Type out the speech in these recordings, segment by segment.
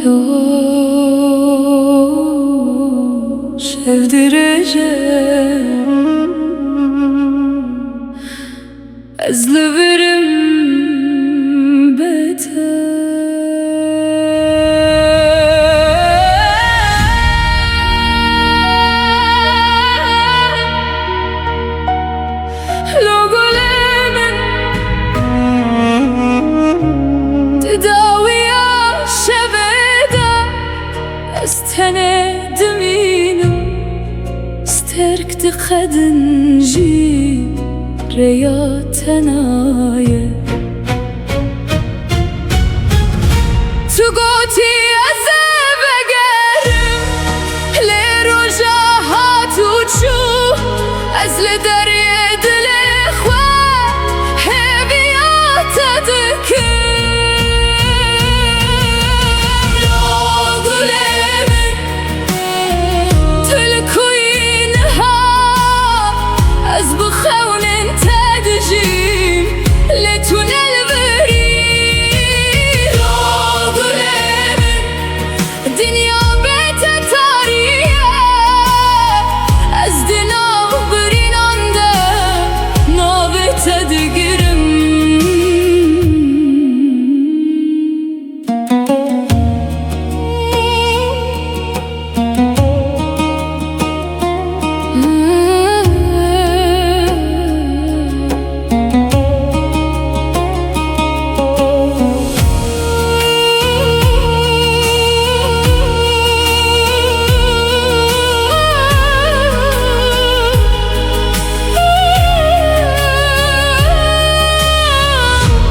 lo sevdireceğim ez li birim beter lo gulemin tedaviya şeveda ez tenedim inum sterk di qedinci ريا تنايا تقوتي أزب أقرم لرجا هاتوشو أزل دريد الإخوة هبيات تذكر لو قلمن تلكوينها أزبخ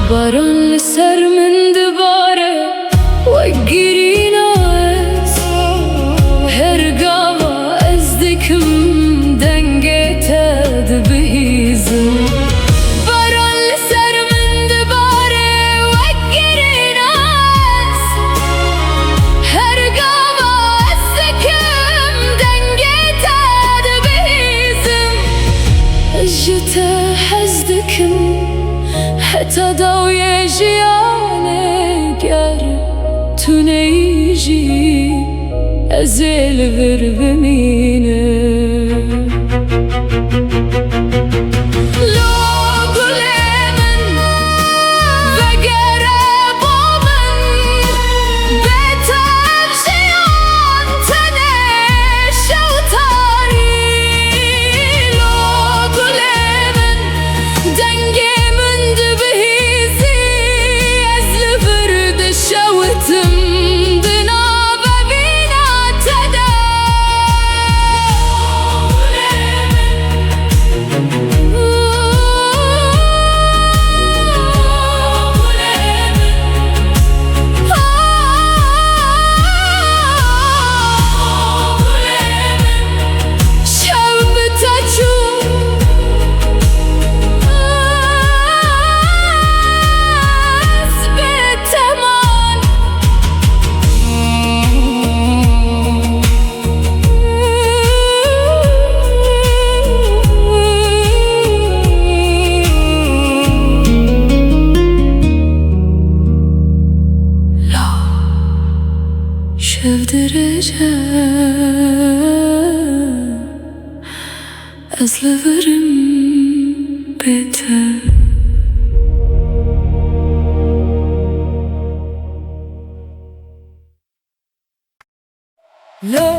baran لسر من دباره وقرينا از هرقاوا ازدكم دنگت دبيزم baran لسر من دباره وقرينا از هرقاوا ازدكم دنگت دبيزم اجتا حزدكم حتى ضوي جيانك يار تنيجي أزل غرب مينه sevdireceğim ez li birim beter lo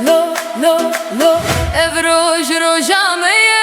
lo lo lo ev roj rojame